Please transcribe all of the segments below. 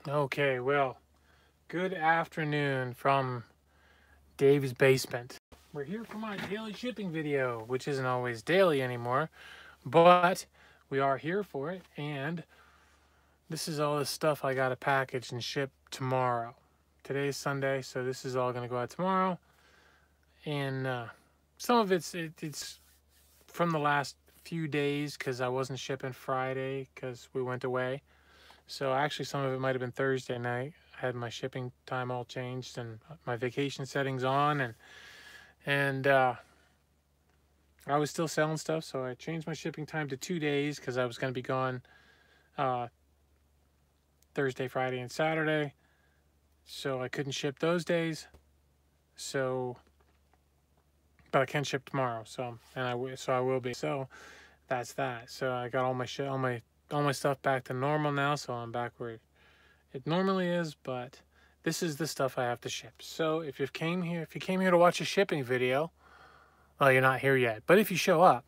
Okay, well, good afternoon from Dave's basement. We're here for my daily shipping video, which isn't always daily anymore, but we are here for it, and this is all the stuff I got to package and ship tomorrow. Today's Sunday, so this is all going to go out tomorrow, and some of it's from the last few days because I wasn't shipping Friday because we went away. So actually some of it might have been Thursday night. I had my shipping time all changed and my vacation settings on, and I was still selling stuff, so I changed my shipping time to 2 days because I was going to be gone Thursday, Friday, and Saturday. So I couldn't ship those days. So, but I can ship tomorrow. So I will be. So that's that. So I got all my stuff back to normal now. So I'm back where it normally is, but this is the stuff I have to ship. So if you came here to watch a shipping video, well, you're not here yet. But if you show up,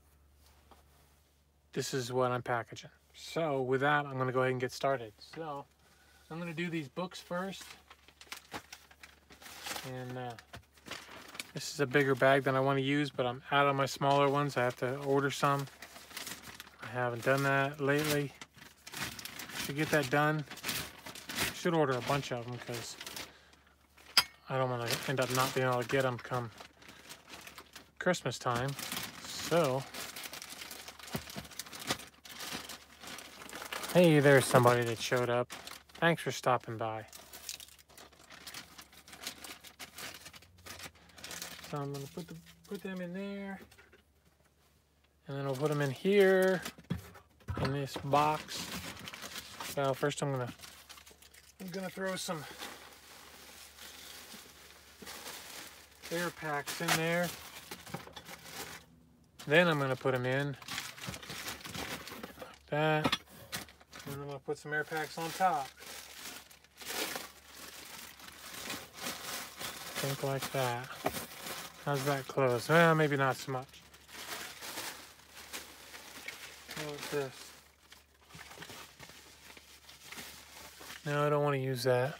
this is what I'm packaging. So with that, I'm going to go ahead and get started. So I'm going to do these books first. And this is a bigger bag than I want to use, but I'm out of my smaller ones. I have to order some. I haven't done that lately. Should get that done. Should order a bunch of them because I don't want to end up not being able to get them come Christmas time. So, hey, there's somebody that showed up. Thanks for stopping by. So I'm gonna put them in there, and then I'll put them in here in this box. Well, first I'm gonna throw some air packs in there. Then I'm gonna put them in like that. And I'm gonna put some air packs on top. Think like that. How's that close? Well, maybe not so much. How about this? No, I don't want to use that.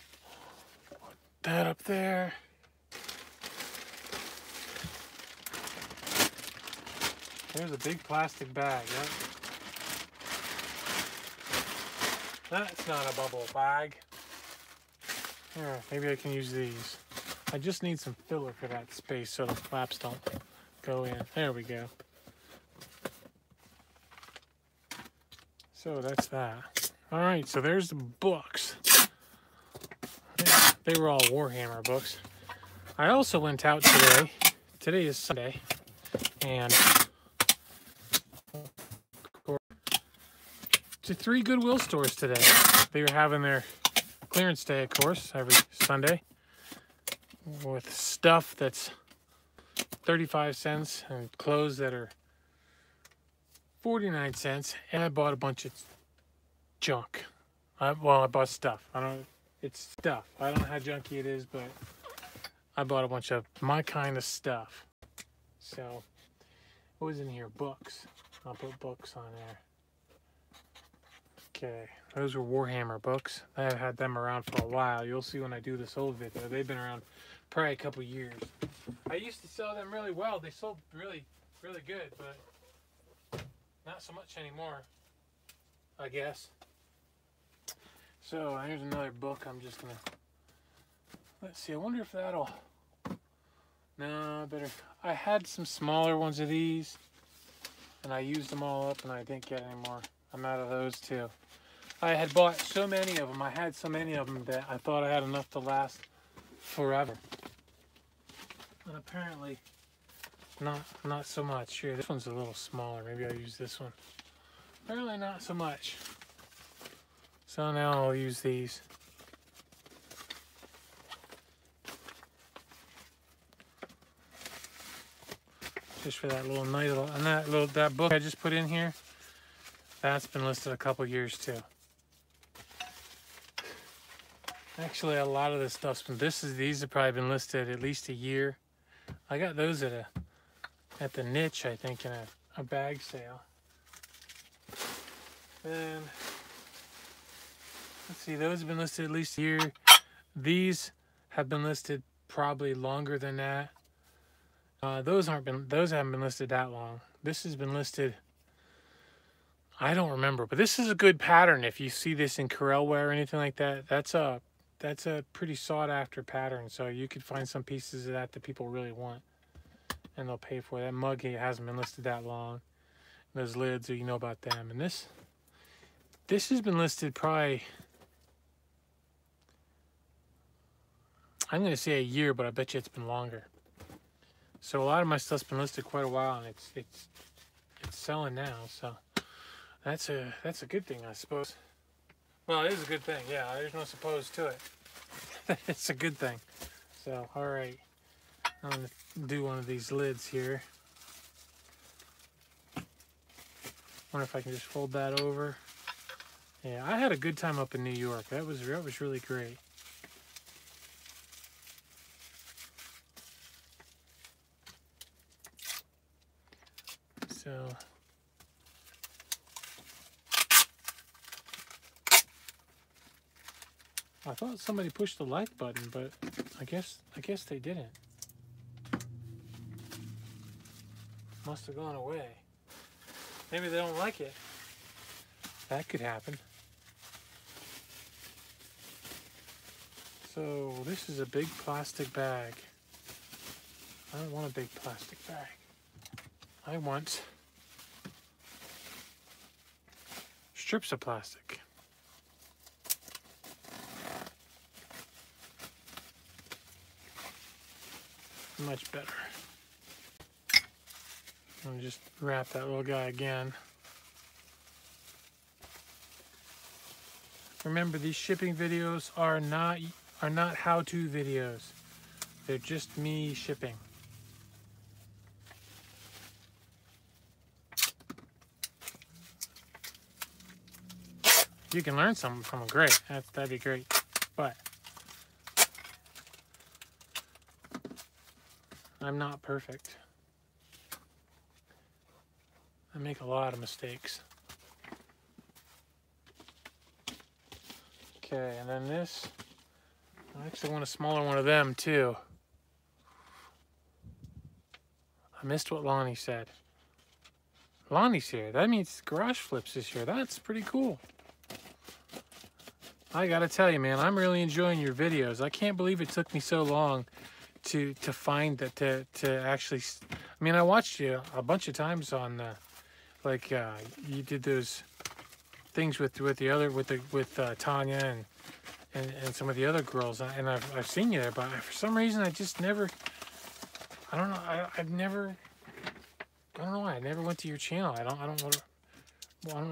Put that up there. There's a big plastic bag. That's not a bubble bag. Here, maybe I can use these. I just need some filler for that space so the flaps don't go in. There we go. So that's that. All right, so there's the books. They were all Warhammer books. I also went out today. Today is Sunday, and to 3 Goodwill stores today. They were having their clearance day, of course, every Sunday, with stuff that's 35 cents and clothes that are 49 cents. And I bought a bunch of junk. I bought stuff. It's stuff. I don't know how junky it is, but I bought a bunch of my kind of stuff. So, what was in here? Books. I'll put books on there. Okay, those were Warhammer books. I've had them around for a while. You'll see when I do this old video. They've been around probably a couple years. I used to sell them really well. They sold really, really good, but not so much anymore, I guess. So here's another book. I'm just gonna, let's see. I wonder if that'll, no, I had some smaller ones of these, and I used them all up, and I didn't get any more. I'm out of those too. I had bought so many of them. I had so many of them that I thought I had enough to last forever. And apparently, not so much. Here, this one's a little smaller. Maybe I'll use this one. Apparently not so much. So now I'll use these. Just for that little nice little, and that book I just put in here, that's been listed a couple years too. Actually, a lot of this stuff's been, these have probably been listed at least a year. I got those at the niche, I think, in a bag sale. And let's see, those have been listed at least a year. These have been listed probably longer than that. Those haven't been listed that long. This has been listed, I don't remember, but this is a good pattern. If you see this in Corel wear or anything like that, that's a pretty sought after pattern. So you could find some pieces of that people really want, and they'll pay for it. That mug hasn't been listed that long. Those lids, you know about them. And this has been listed probably, I'm going to say a year, but I bet you it's been longer. So a lot of my stuff's been listed quite a while, and it's selling now. So that's a good thing, I suppose. Well, it is a good thing. Yeah, there's no suppose to it. It's a good thing. So, all right, I'm going to do one of these lids here. Wonder if I can just fold that over. Yeah, I had a good time up in New York. That was really great. So I thought somebody pushed the like button, but I guess they didn't. Must have gone away. Maybe they don't like it. That could happen. So this is a big plastic bag. I don't want a big plastic bag. I want strips of plastic. Much better. I'll just wrap that little guy again. Remember, these shipping videos are not how-to videos. They're just me shipping. You can learn something from them, great. That'd be great. But I'm not perfect. I make a lot of mistakes. Okay, and then this, I actually want a smaller one of them too. I missed what Lonnie said. Lonnie's here. That means Garage Flips is here. That's pretty cool. I gotta tell you, man, I'm really enjoying your videos. I can't believe it took me so long to find that, to actually, I mean, I watched you a bunch of times on you did those things with Tanya and some of the other girls, and I've seen you there, but for some reason I just never, I don't know, I don't know why I never went to your channel. I don't know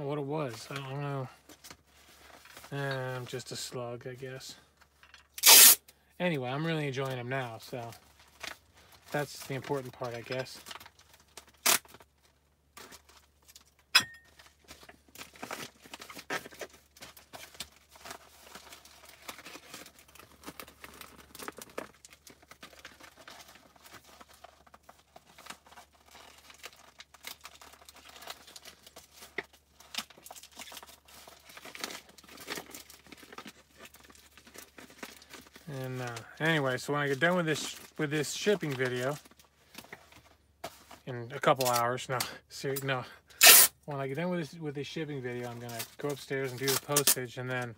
what it was. I don't know. I'm just a slug, I guess. Anyway, I'm really enjoying them now, so that's the important part, I guess. And anyway, so when I get done with this shipping video in a couple hours, when I get done with this shipping video, I'm gonna go upstairs and do the postage, and then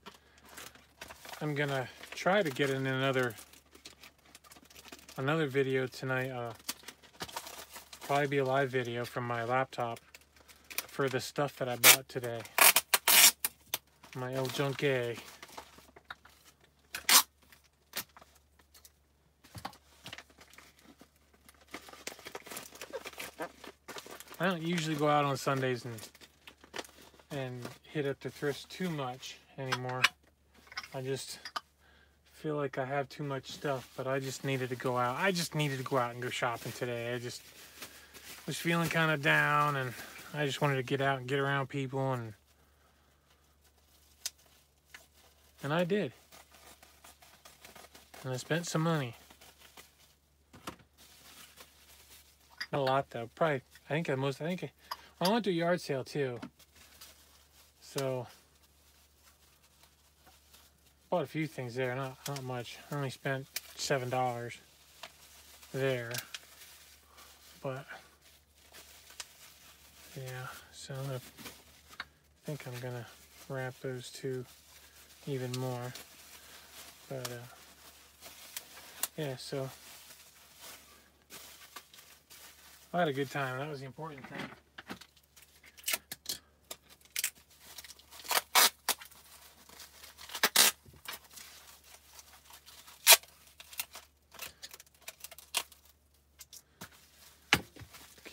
I'm gonna try to get in another video tonight. Probably be a live video from my laptop for the stuff that I bought today. My El Junkie. I don't usually go out on Sundays and hit up the thrifts too much anymore. I just feel like I have too much stuff, but I just needed to go out. I just needed to go out and go shopping today. I just was feeling kind of down, and I just wanted to get out and get around people, and I did. And I spent some money. Not a lot though. Probably. I went to a yard sale too. So Bought a few things there, not much. I only spent $7 there, but yeah. So I think I'm gonna wrap those two even more. But yeah, so I had a good time. That was the important thing.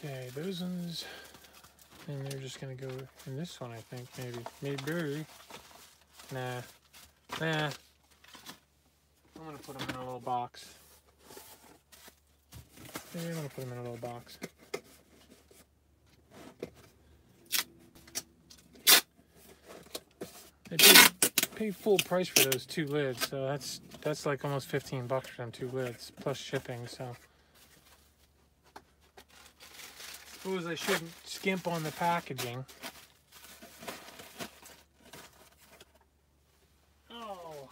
Okay, those ones, and they're just gonna go in this one, I think, maybe. Nah. I'm gonna put them in a little box. Maybe I'm gonna put them in a little box. I paid full price for those 2 lids, so that's like almost $15 for them 2 lids plus shipping. So suppose I shouldn't skimp on the packaging. Oh.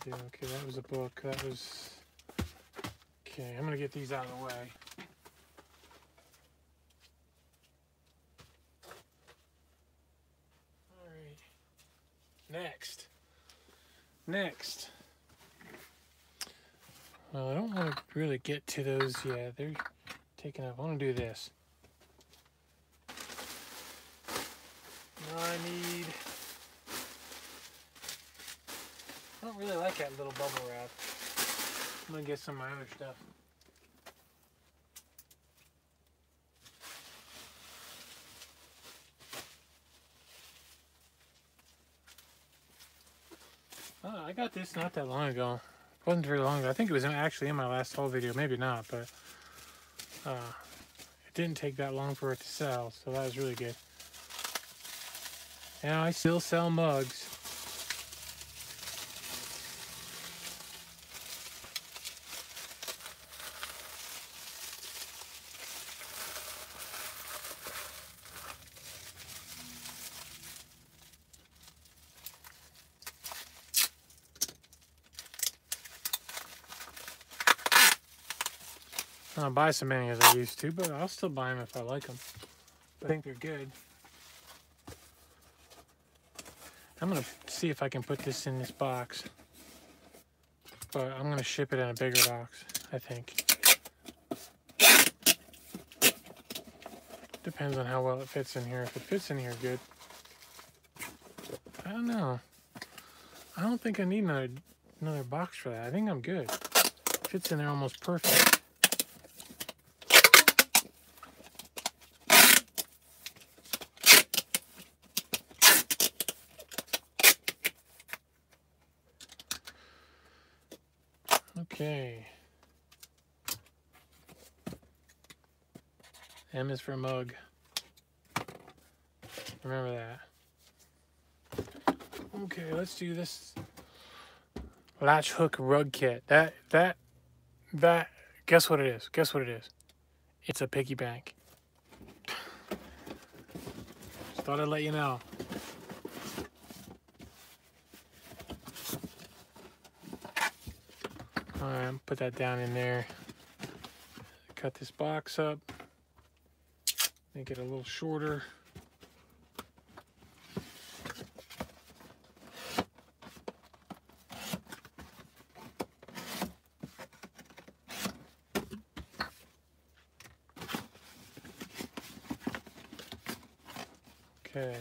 Okay, that was a book. That was... Okay, I'm going to get these out of the way. Alright. Next. Well, I don't want to really get to those yet. They're taking up. I want to do this. Now I don't really like that little bubble wrap. I'm going to get some of my other stuff. Oh, I got this not that long ago. It wasn't very long ago. I think it was actually in my last haul video. Maybe not, but it didn't take that long for it to sell, so that was really good. And I still sell mugs. I don't buy so many as I used to, but I'll still buy them if I like them. I think they're good. I'm going to see if I can put this in this box. But I'm going to ship it in a bigger box, I think. Depends on how well it fits in here. If it fits in here good. I don't know. I don't think I need another box for that. I think I'm good. It fits in there almost perfect. Okay. M is for mug. Remember that. Okay, let's do this latch hook rug kit. That guess what it is? Guess what it is? It's a piggy bank. Just thought I'd let you know. Alright, put that down in there. Cut this box up. Make it a little shorter. Okay.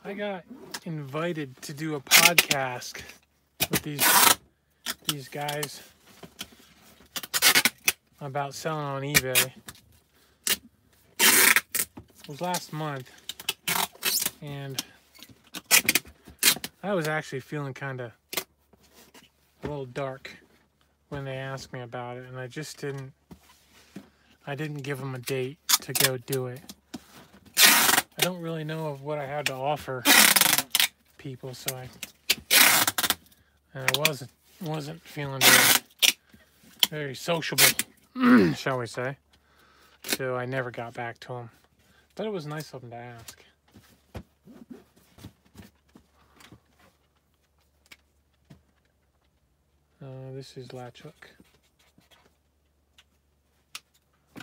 I got invited to do a podcast with these guys about selling on eBay. It was last month, and I was actually feeling kind of a little dark when they asked me about it, and I didn't give them a date to go do it. I don't really know of what I had to offer people, so I wasn't feeling very sociable, shall we say. So I never got back to them. But it was nice of them to ask. This is latch hook.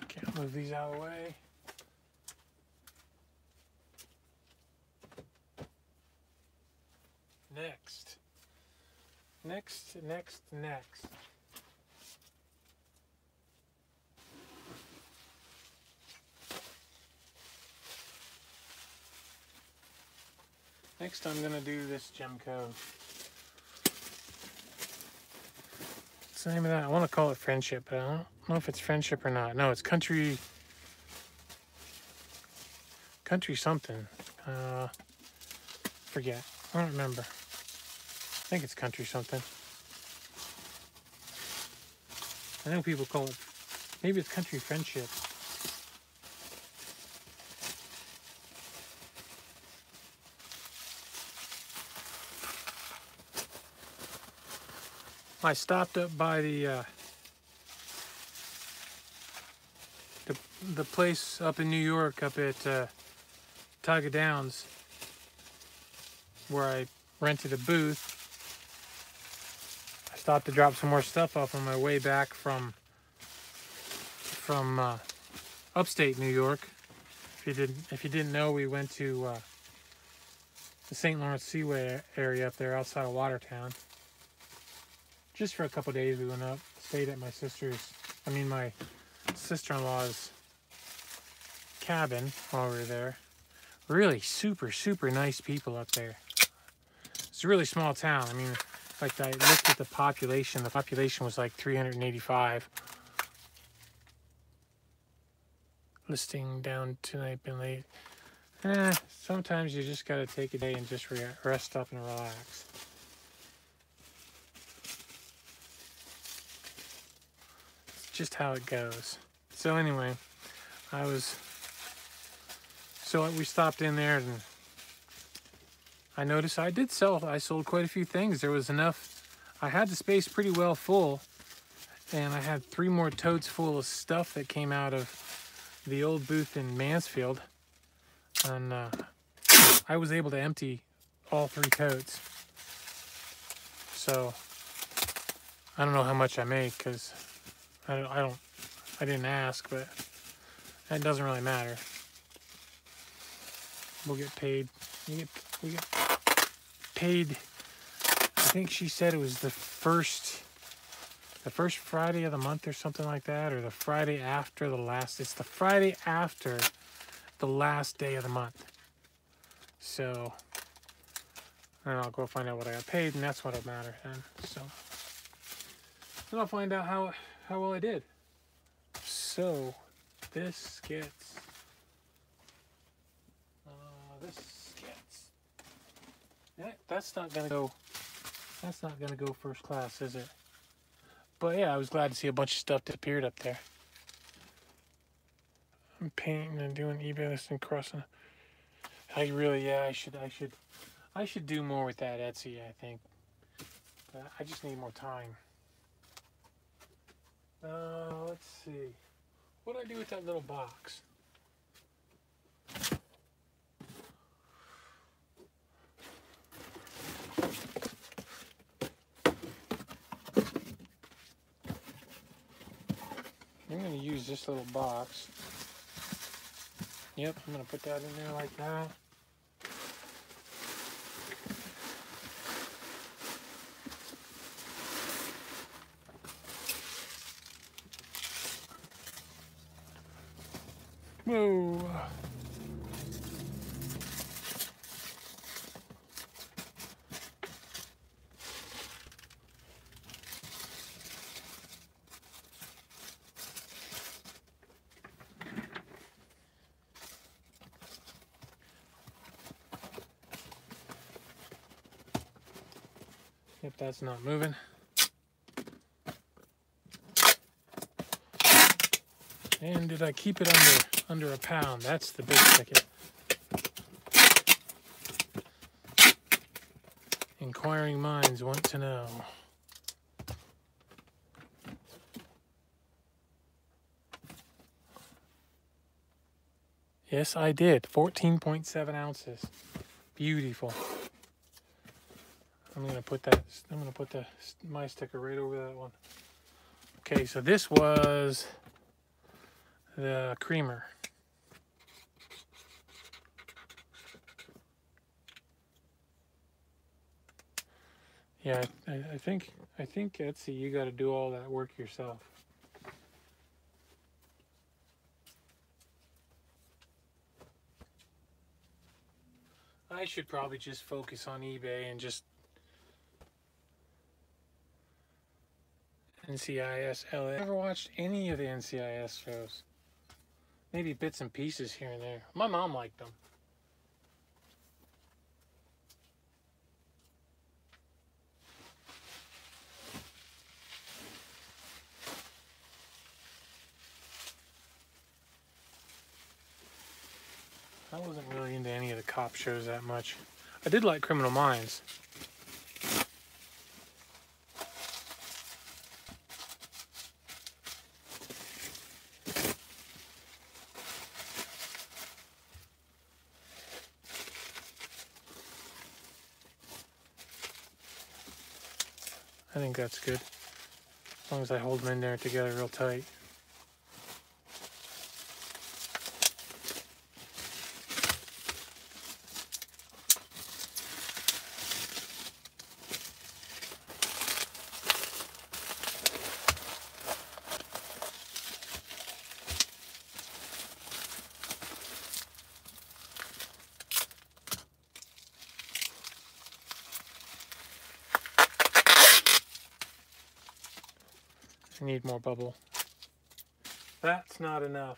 Can't move these out of the way. Next. Next, I'm going to do this gem code. What's the name of that? I want to call it Friendship, but I don't know if it's Friendship or not. No, it's Country something. Forget. I don't remember. I think it's Country something. I know people call it, maybe it's Country Friendship. I stopped up by the place up in New York, up at Tiger Downs, where I rented a booth. I stopped to drop some more stuff off on my way back from upstate New York. If you didn't know, we went to the St. Lawrence Seaway area up there outside of Watertown. Just for a couple days. We went up, stayed at my sister-in-law's cabin while we were there. Really super nice people up there. It's a really small town. I mean, like, I looked at the population. The population was like 385. Listing down tonight, been late. Sometimes you just gotta take a day and just rest up and relax. It's just how it goes. So anyway, we stopped in there, and I noticed I sold quite a few things. There was enough. I had the space pretty well full, and I had 3 more totes full of stuff that came out of the old booth in Mansfield, and I was able to empty all 3 totes. So I don't know how much I make, because I didn't ask, but that doesn't really matter. We'll get paid. We get paid. I think she said it was the first Friday of the month or something like that, or the Friday after the last. It's the Friday after the last day of the month. So, and I'll go find out what I got paid, and that's what'll matter then. So, then I'll find out how well I did. So, this gets. Yeah, that's not gonna go first class, is it? But yeah, I was glad to see a bunch of stuff disappeared up there. I'm painting and doing eBay listing crossing. I should do more with that Etsy, I think. But I just need more time. Let's see. What do I do with that little box? I'm going to use this little box. Yep, I'm going to put that in there like that. Whoa. Yep, that's not moving. And did I keep it under a pound? That's the big ticket. Inquiring minds want to know. Yes, I did. 14.7 ounces. Beautiful. I'm gonna put my sticker right over that one. Okay, so this was the creamer. Yeah, I think Etsy, you got to do all that work yourself. I should probably just focus on eBay and just NCIS LA. I've never watched any of the NCIS shows. Maybe bits and pieces here and there. My mom liked them. I wasn't really into any of the cop shows that much. I did like Criminal Minds. I think that's good. As long as I hold them in there together real tight. I need more bubble. That's not enough.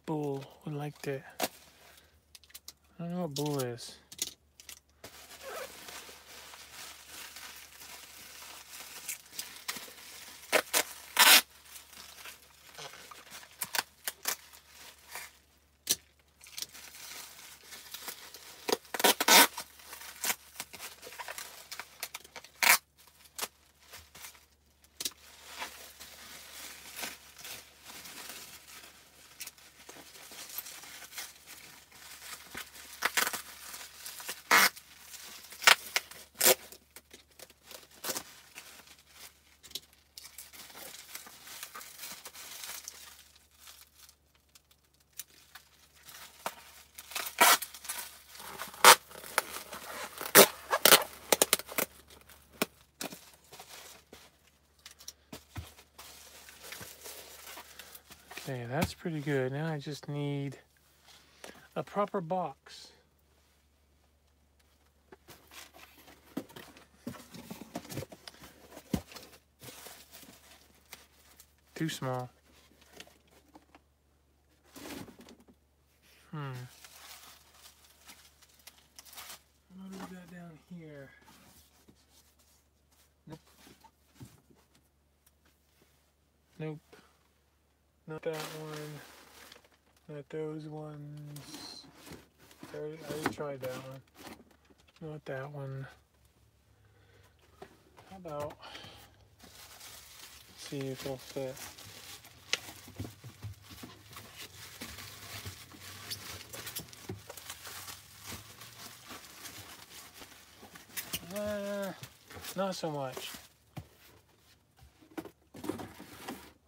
Bull would like that. I don't know what bull is. Okay, that's pretty good. Now I just need a proper box. Too small. What do we got down here? Nope. Nope. Not that one. Not those ones. I already tried that one. Not that one. How about, let's see if it'll fit. Not so much.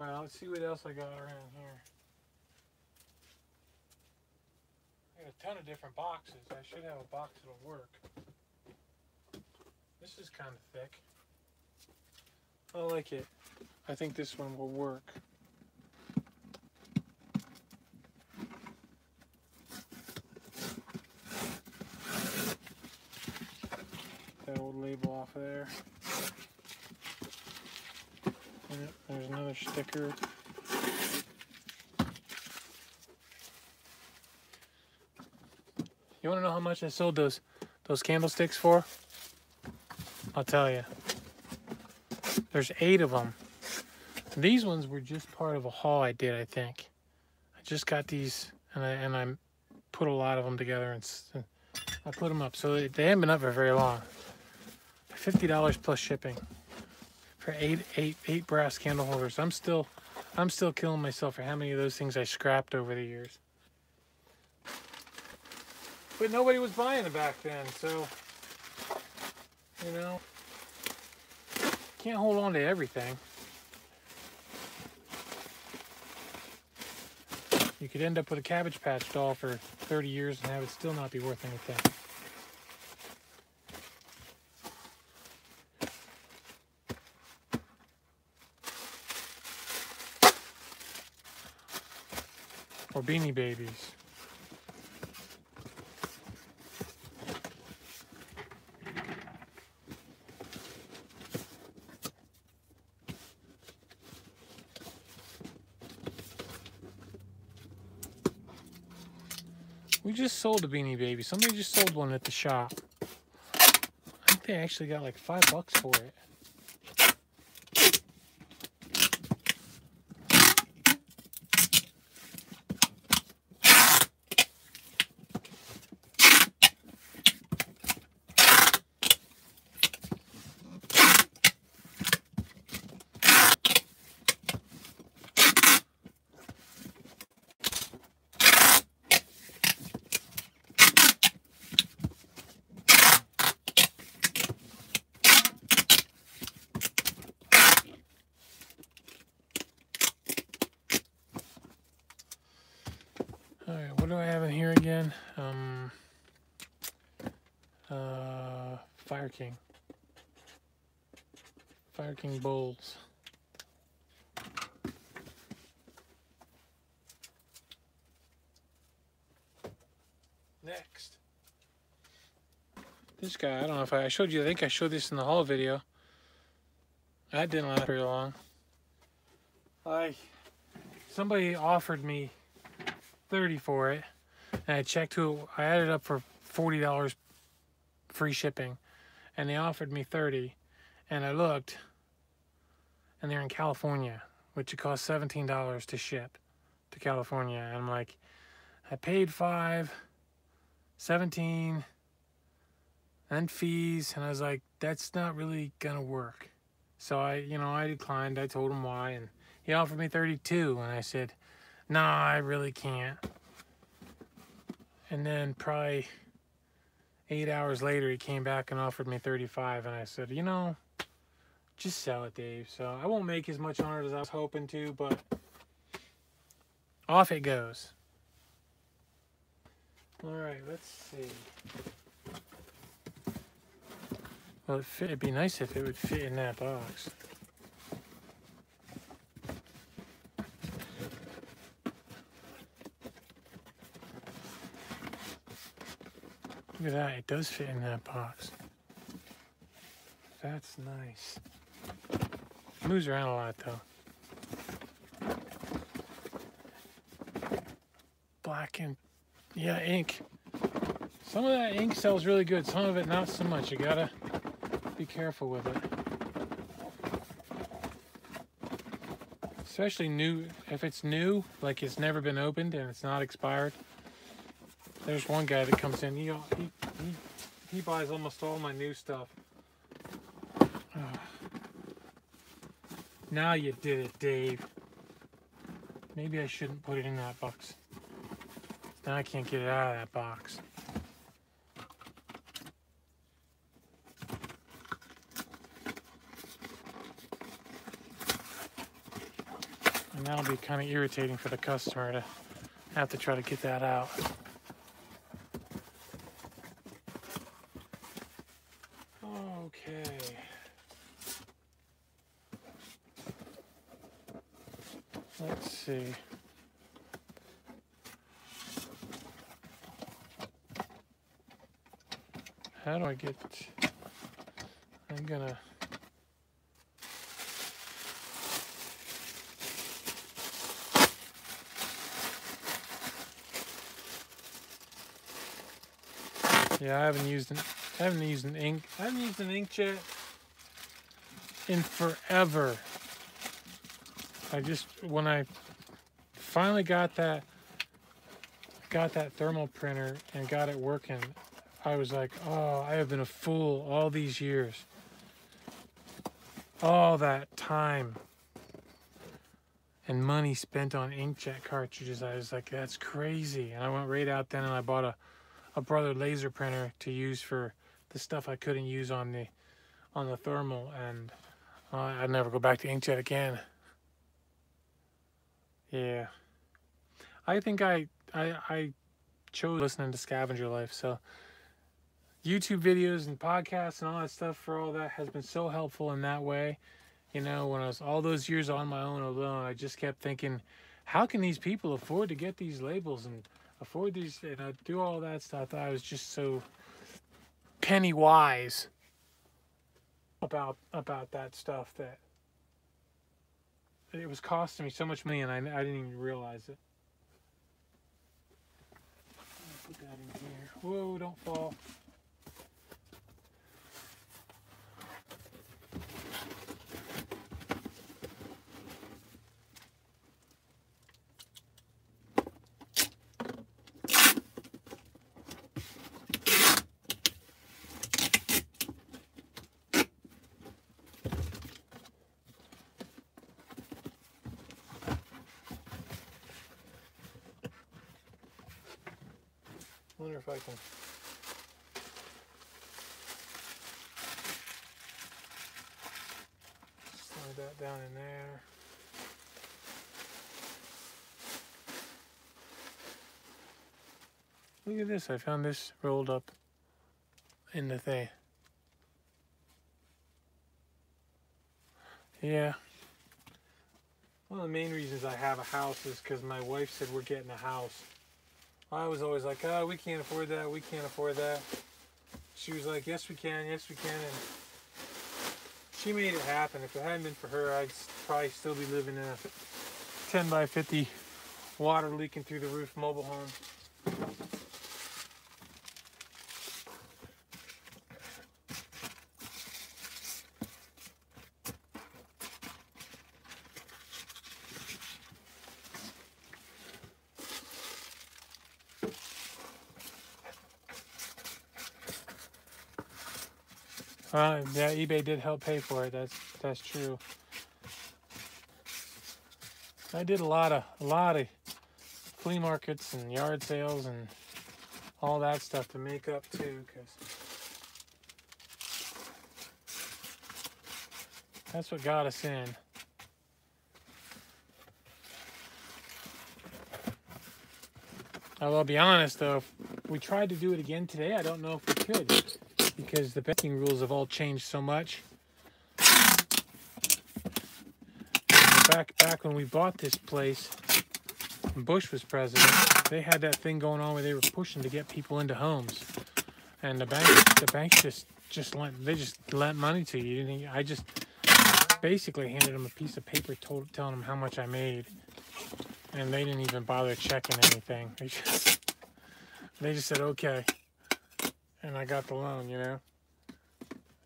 Alright, let's see what else I got around here. I got a ton of different boxes. I should have a box that'll work. This is kind of thick. I like it. I think this one will work. That old label off of there. Yep, there's another sticker. You want to know how much I sold those candlesticks for? I'll tell you. There's 8 of them. These ones were just part of a haul I did, I think. I just got these, and I put a lot of them together, and I put them up. So they haven't been up for very long. $50 plus shipping for eight brass candle holders. I'm still killing myself for how many of those things I scrapped over the years. But nobody was buying them back then, so you know, can't hold on to everything. You could end up with a Cabbage Patch doll for 30 years and have it still not be worth anything. Or Beanie Babies. We just sold a Beanie Baby. Somebody just sold one at the shop. I think they actually got like $5 for it. Alright, what do I have in here again? Fire King. Fire King bowls. Next. This guy, I don't know if I showed you, I think I showed this in the haul video. That didn't last very long. Somebody offered me $30 for it, and I checked who I added up for $40 free shipping, and they offered me $30, and I looked, and they're in California, which it costs $17 to ship to California, and I'm like, I paid $5, $17, and fees, and I was like, that's not really gonna work. So I declined. I told him why, and he offered me $32, and I said, nah, I really can't. And then probably 8 hours later, he came back and offered me $35, and I said, you know, just sell it, Dave. So I won't make as much on it as I was hoping to, but off it goes. All right, let's see. Well, it'd be nice if it would fit in that box. Look at that, it does fit in that box. That's nice. It moves around a lot though. Black and, yeah, ink. Some of that ink sells really good, some of it not so much. You gotta be careful with it. Especially new, if it's new, like it's never been opened and it's not expired. There's one guy that comes in, he buys almost all my new stuff. Now you did it, Dave. Maybe I shouldn't put it in that box. Now I can't get it out of that box. And that'll be kind of irritating for the customer to have to try to get that out. Okay. Let's see. How do I get... I'm gonna... Yeah, I haven't used an inkjet in forever. When I finally got that thermal printer and got it working, I was like, oh, I have been a fool all these years. All that time and money spent on inkjet cartridges, I was like, that's crazy. And I went right out then and I bought a Brother laser printer to use for the stuff I couldn't use on the thermal, and I'd never go back to inkjet again. Yeah, I think I chose listening to Scavenger Life. So YouTube videos and podcasts and all that stuff for all that has been so helpful in that way. You know, when I was all those years on my own alone, I just kept thinking, how can these people afford to get these labels and afford these, and I do all that stuff? I was just so penny wise about that stuff that it was costing me so much money, and I didn't even realize it. Put that in here. Whoa, don't fall. I wonder if I can slide that down in there. Look at this, I found this rolled up in the thing. Yeah. One of the main reasons I have a house is because my wife said we're getting a house. I was always like, oh, we can't afford that, we can't afford that. She was like, yes we can, and she made it happen. If it hadn't been for her, I'd probably still be living in a 10 by 50 water leaking through the roof mobile home. Yeah, eBay did help pay for it. That's true. I did a lot of flea markets and yard sales and all that stuff to make up too, because that's what got us in. I'll be honest though, if we tried to do it again today, I don't know if we could, because the banking rules have all changed so much. Back when we bought this place, when Bush was president, they had that thing going on where they were pushing to get people into homes, and the banks just lent money to you. I just basically handed them a piece of paper telling them how much I made, and they didn't even bother checking anything. They just said okay, and I got the loan. You know,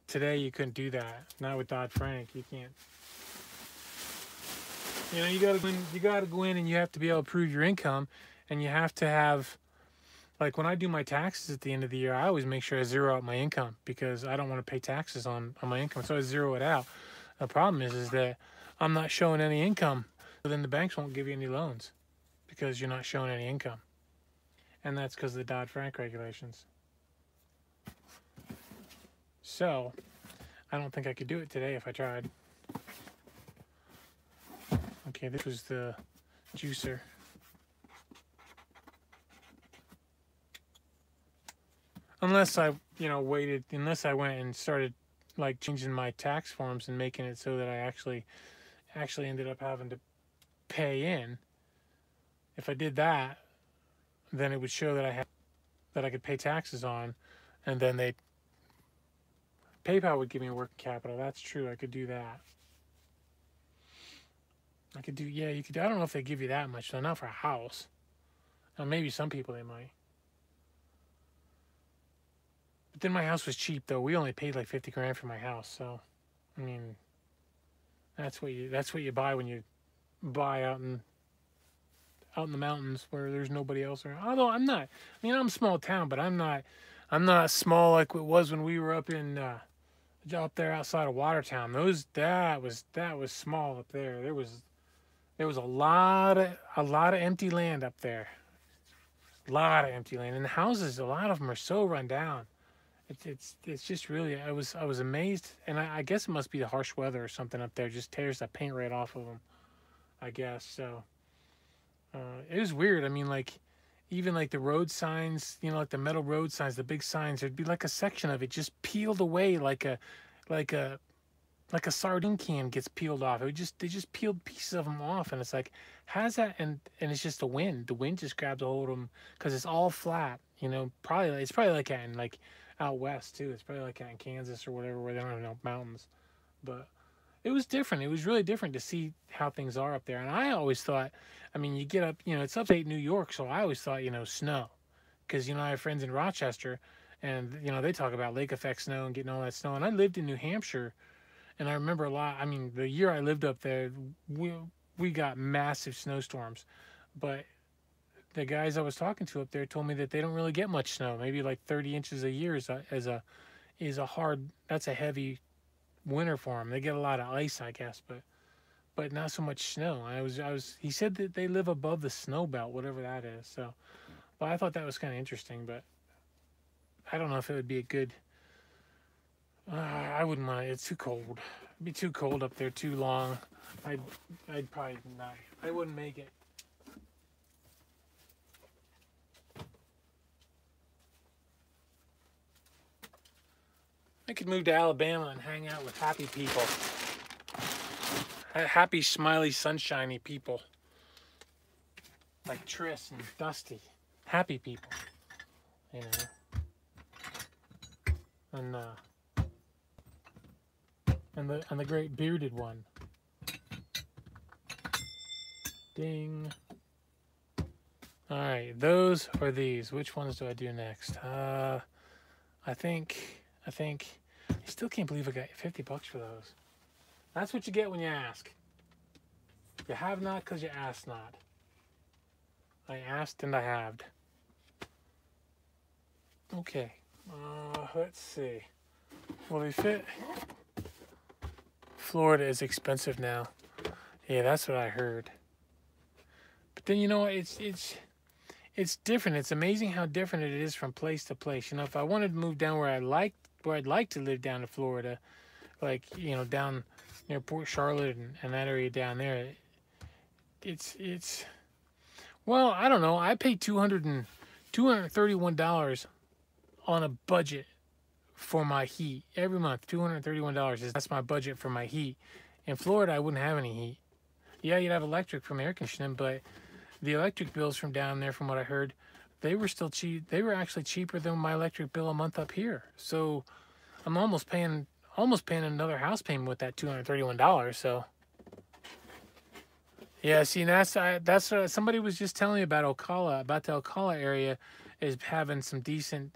today you couldn't do that. Not with Dodd-Frank, you can't. You know, you gotta go in and you have to be able to prove your income, and you have to have, like when I do my taxes at the end of the year, I always make sure I zero out my income, because I don't want to pay taxes on my income, so I zero it out. The problem is that I'm not showing any income, so then the banks won't give you any loans because you're not showing any income, and that's because of the Dodd-Frank regulations. So I don't think I could do it today if I tried. Okay, this was the juicer. Unless I, waited, unless I went and started like changing my tax forms and making it so that I actually ended up having to pay in. If I did that, then it would show that I could pay taxes on, and then PayPal would give me working capital. That's true. I could do that. I could do, yeah, you could. I don't know if they give you that much though, not for a house. Maybe some people they might. But then my house was cheap though. We only paid like 50 grand for my house. So, I mean, that's what you buy when you buy out in the mountains where there's nobody else around. Although I'm not. I mean, I'm a small town, but I'm not small like it was when we were up there outside of Watertown. That was small up there. There was a lot of empty land up there. A lot of empty land, and the houses, a lot of them are so run down. It's just really, I was amazed, and I guess it must be the harsh weather or something up there. Just tears the paint right off of them, I guess. So it was weird. I mean, like even like the road signs, like the metal road signs, the big signs, there'd be like a section of it just peeled away like a sardine can gets peeled off. They just peeled pieces of them off, and it's like, how's that? And it's just the wind. The wind just grabs a hold of them because it's all flat. It's probably like that in like out west too. It's probably like that in Kansas or whatever where they don't have no mountains. But it was different. It was really different to see how things are up there. And I always thought, I mean, you get up, it's upstate New York, so I always thought, snow, because I have friends in Rochester, and they talk about lake effect snow and getting all that snow. And I lived in New Hampshire. And I remember a lot. I mean, the year I lived up there, we got massive snowstorms. But the guys I was talking to up there told me that they don't really get much snow. Maybe like 30 inches a year is a hard. That's a heavy winter for them. They get a lot of ice, I guess, but not so much snow. He said that they live above the snow belt, whatever that is. So, but I thought that was kind of interesting. But I don't know if it would be a good. I wouldn't mind. It's too cold. It'd be too cold up there too long. I'd probably not. I wouldn't make it. I could move to Alabama and hang out with happy people. Happy, smiley, sunshiny people. Like Triss and Dusty. Happy people. And the great bearded one. Ding. All right, those or these. Which ones do I do next? I think. I still can't believe I got $50 for those. That's what you get when you ask. You have not because you asked not. I asked and I halved. Okay. Let's see. Will they fit? Florida is expensive now. Yeah, that's what I heard. But then it's different. It's amazing how different it is from place to place. If I wanted to move down where I'd like to live down in Florida, like down near Port Charlotte and that area down there, it's well, I don't know. I pay $231 on a budget for my heat every month. $231 that's my budget for my heat. In Florida, I wouldn't have any heat. Yeah, you'd have electric from air conditioning, but the electric bills from down there, from what I heard, they were still cheap. They were actually cheaper than my electric bill a month up here. So I'm almost paying another house payment with that $231. So yeah, see, that's what somebody was just telling me about Ocala, about the Ocala area is having some decent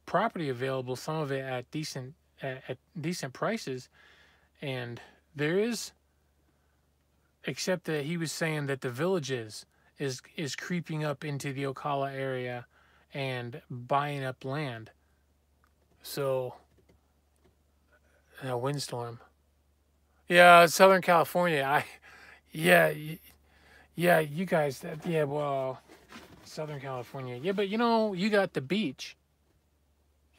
property available, some of it at decent prices, and there is, except that he was saying that the Villages is creeping up into the Ocala area and buying up land. So a windstorm. Yeah, Southern California. You guys. Yeah, well, Southern California. Yeah, but you got the beach.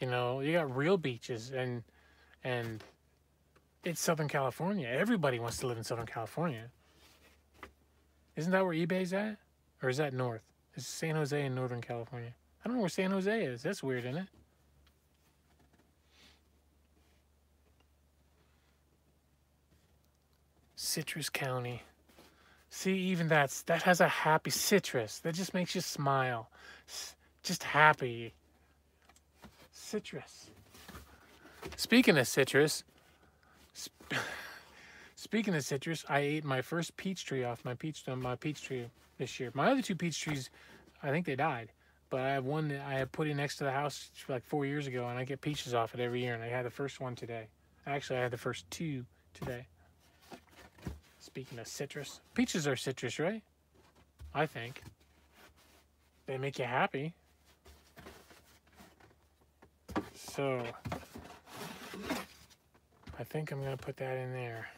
You got real beaches, and it's Southern California. Everybody wants to live in Southern California. Isn't that where eBay's at? Or is that north? It's San Jose in Northern California. I don't know where San Jose is. That's weird, isn't it? Citrus County. See, even that has a happy citrus. That just makes you smile. Just happy. Citrus. Speaking of citrus, I ate my first peach tree off my peach tree this year. My other two peach trees, I think they died. But I have one that I had put in next to the house like 4 years ago, and I get peaches off it every year. And I had the first one today. Actually, I had the first two today. Speaking of citrus, peaches are citrus, right? I think. They make you happy. So, I think I'm going to put that in there.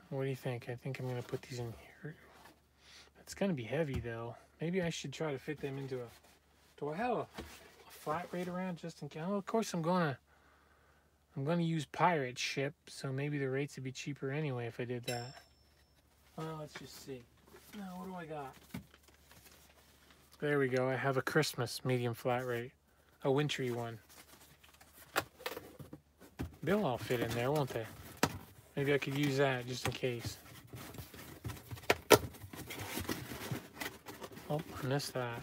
What do you think? I think I'm going to put these in here. It's going to be heavy, though. Maybe I should try to fit them into a... Do I have a flat rate around just in case? Well, of course, I'm going to use pirate ship, so maybe the rates would be cheaper anyway if I did that. Well, let's just see. Now, what do I got? There we go. I have a Christmas medium flat rate. A wintry one. They'll all fit in there, won't they? Maybe I could use that just in case. Oh, I missed that.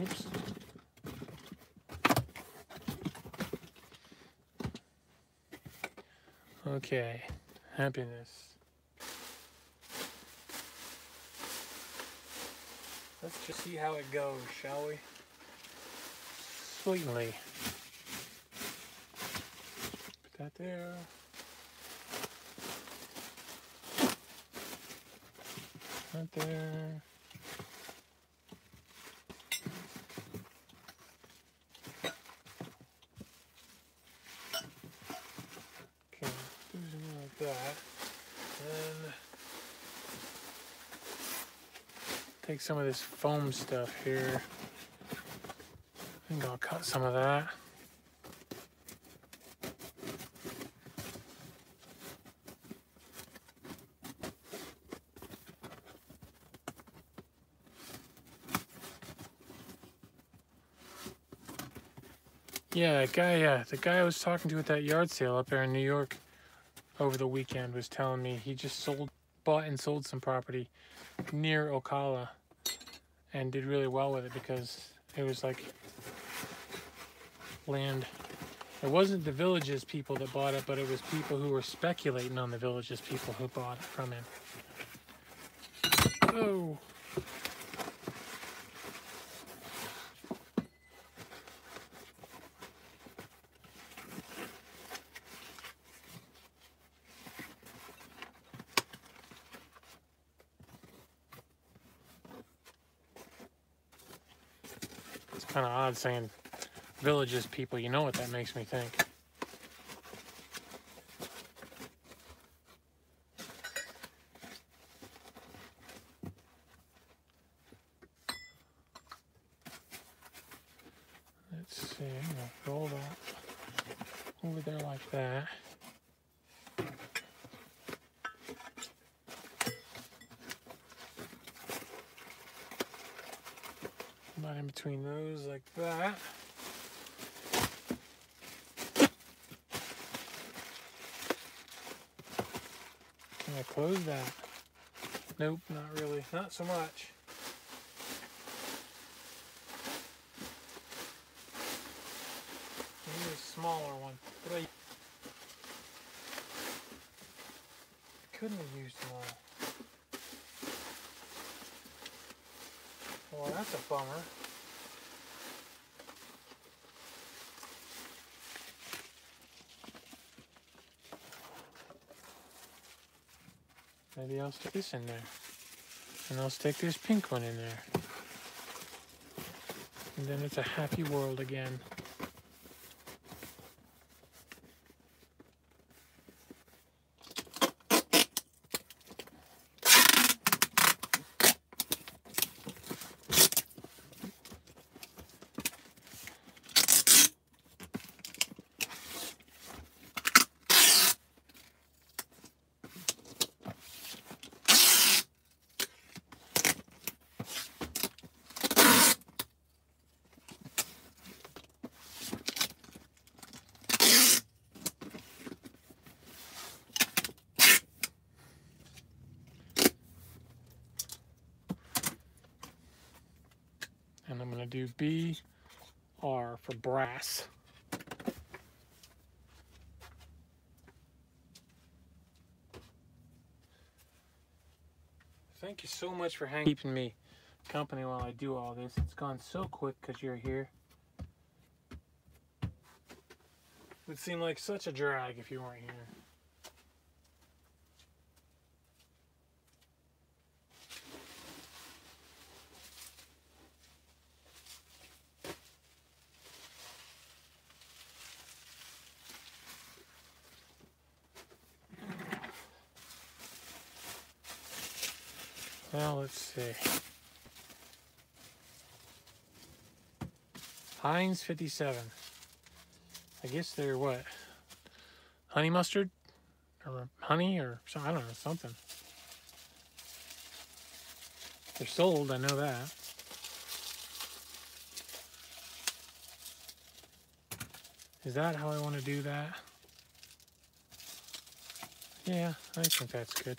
Oops. Okay, happiness. Let's just see how it goes, shall we? Sweetly. Put that there. Right there. That, and take some of this foam stuff here. I think I'll cut some of that. Yeah, the guy I was talking to at that yard sale up there in New York over the weekend was telling me he just bought and sold some property near Ocala and did really well with it because it was like land. It wasn't the Village's people that bought it, but it was people who were speculating on the Village's people who bought it from him. Oh. Kind of odd saying Village's people. You know what that makes me think. Let's see. I'm gonna roll that over there like that. About in between those like that. Can I close that? Nope, not really. Not so much. I need a smaller one. But I couldn't have used them all. Well, that's a bummer. Maybe I'll stick this in there. And I'll stick this pink one in there. And then it's a happy world again. do BR for brass. Thank you so much for keeping me company while I do all this. It's gone so quick because you're here. It would seem like such a drag if you weren't here. Well, let's see. Heinz 57. I guess they're what? Honey mustard? Or honey or something? I don't know, something. They're sold, I know that. Is that how I want to do that? Yeah, I think that's good.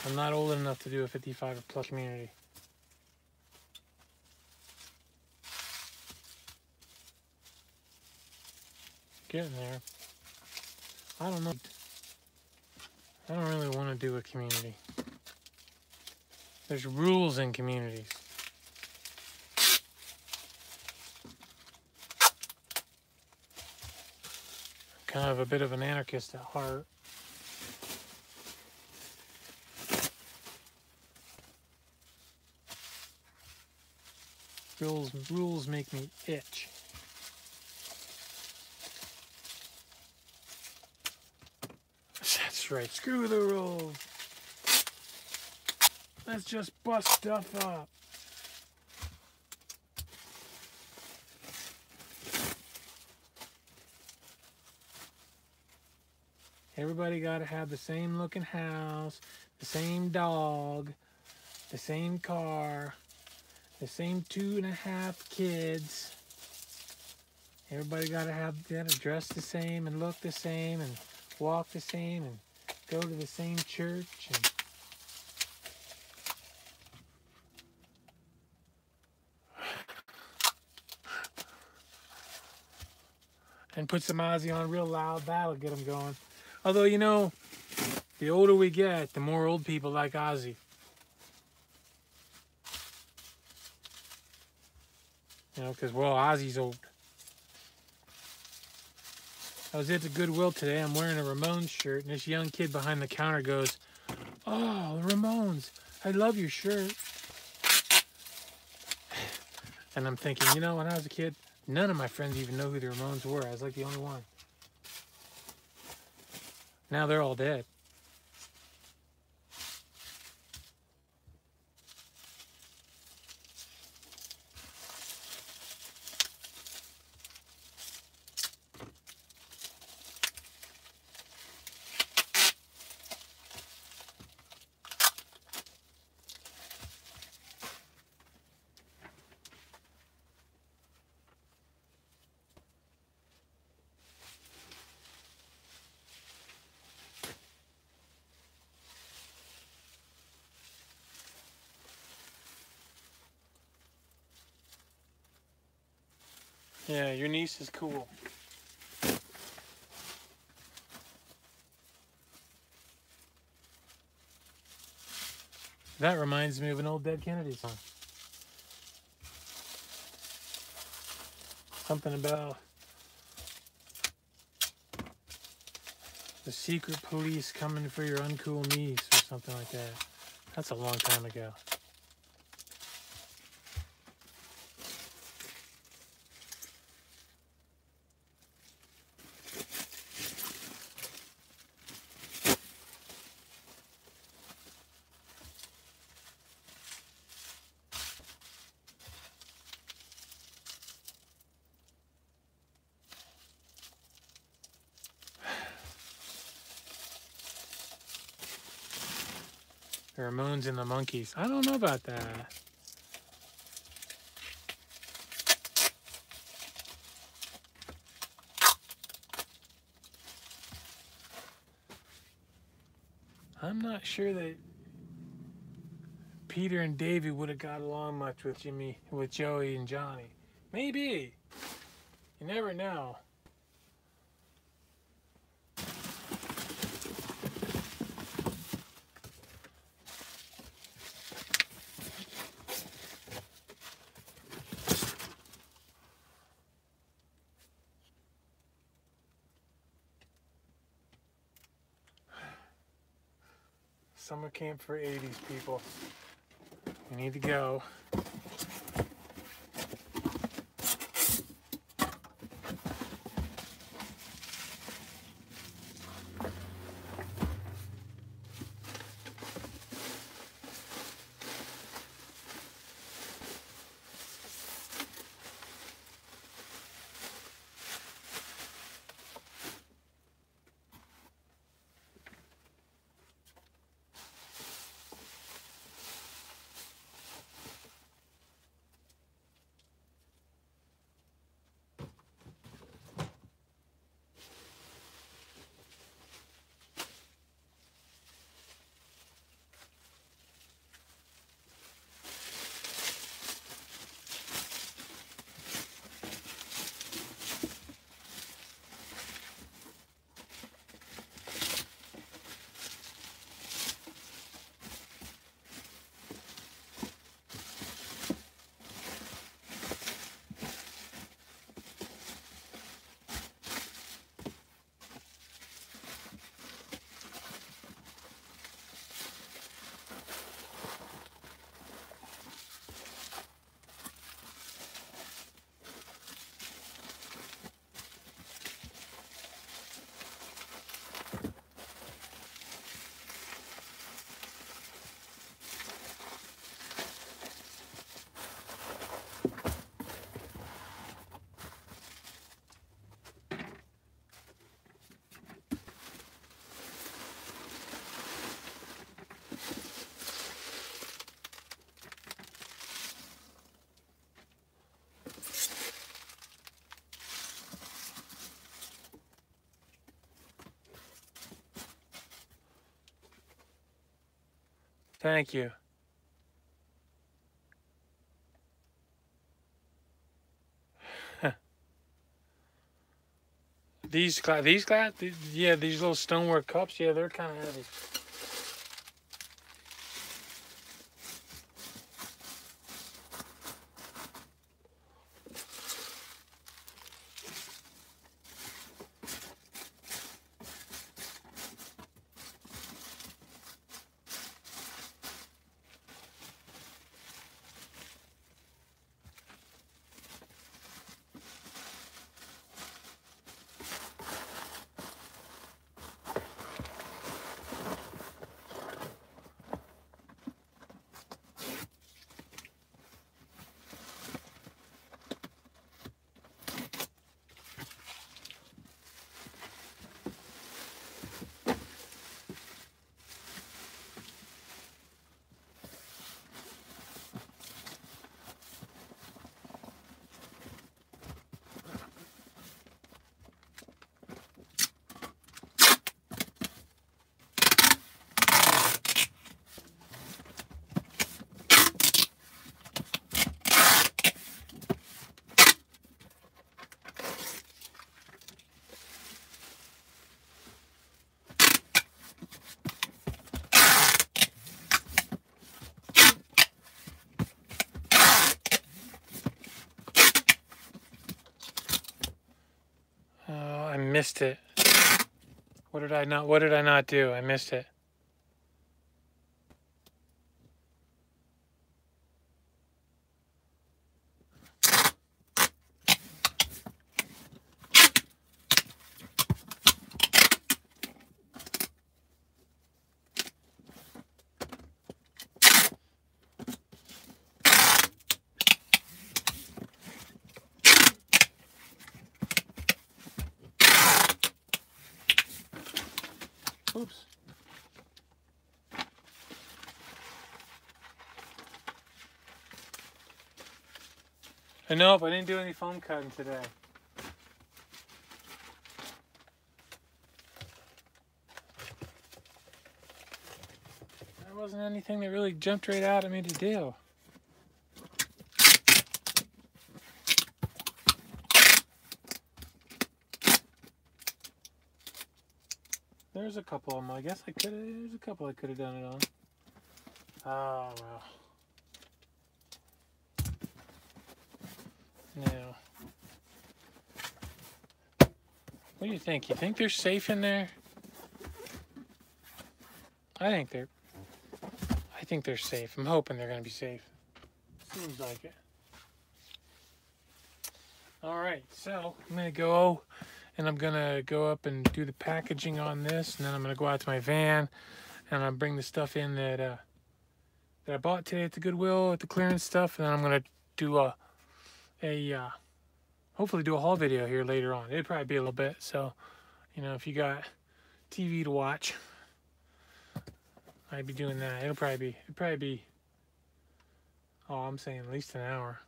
I'm not old enough to do a 55 plus community. Getting there. I don't know. I don't really want to do a community. There's rules in communities. I'm kind of a bit of an anarchist at heart. Rules make me itch. That's right, screw the rules. Let's just bust stuff up. Everybody gotta have the same looking house, the same dog, the same car, the same 2.5 kids. Everybody gotta dress the same and look the same and walk the same and go to the same church and put some Ozzy on real loud. That'll get them going. Although, you know, the older we get, the more old people like Ozzy. You know, because, well, Ozzy's old. I was at the Goodwill today. I'm wearing a Ramones shirt, and this young kid behind the counter goes, "Oh, the Ramones, I love your shirt." And I'm thinking, you know, when I was a kid, none of my friends even know who the Ramones were. I was like the only one. Now they're all dead. Yeah, your niece is cool. That reminds me of an old Dead Kennedy song. Something about the secret police coming for your uncool niece or something like that. That's a long time ago. The Ramones and the Monkees. I don't know about that. I'm not sure that Peter and Davey would have got along much with Joey and Johnny. Maybe. You never know. Summer camp for 80s people. We need to go. Thank you. These yeah, these little stoneware cups, yeah, they're kind of heavy. I missed it. What did I not do? I missed it. Oops. Nope, I didn't do any foam cutting today. There wasn't anything that really jumped right out at me to do. There's a couple of them. I guess there's a couple I could have done it on. Oh, well. Now, what do you think? You think they're safe in there? I think they're safe. I'm hoping they're going to be safe. Seems like it. All right, so I'm going to go and I'm going to go up and do the packaging on this, and then I'm going to go out to my van and I'll bring the stuff in that I bought today at the Goodwill, at the clearance stuff, and then I'm going to do hopefully do a haul video here later on. It'd probably be a little bit, so, you know, if you got TV to watch, I'd be doing that. It'd probably be, oh, I'm saying at least an hour,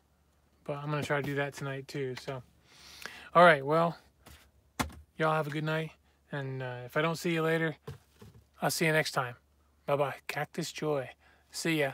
but I'm going to try to do that tonight too, so. All right, well, y'all have a good night, and if I don't see you later, I'll see you next time. Bye-bye. Cactus Joy. See ya.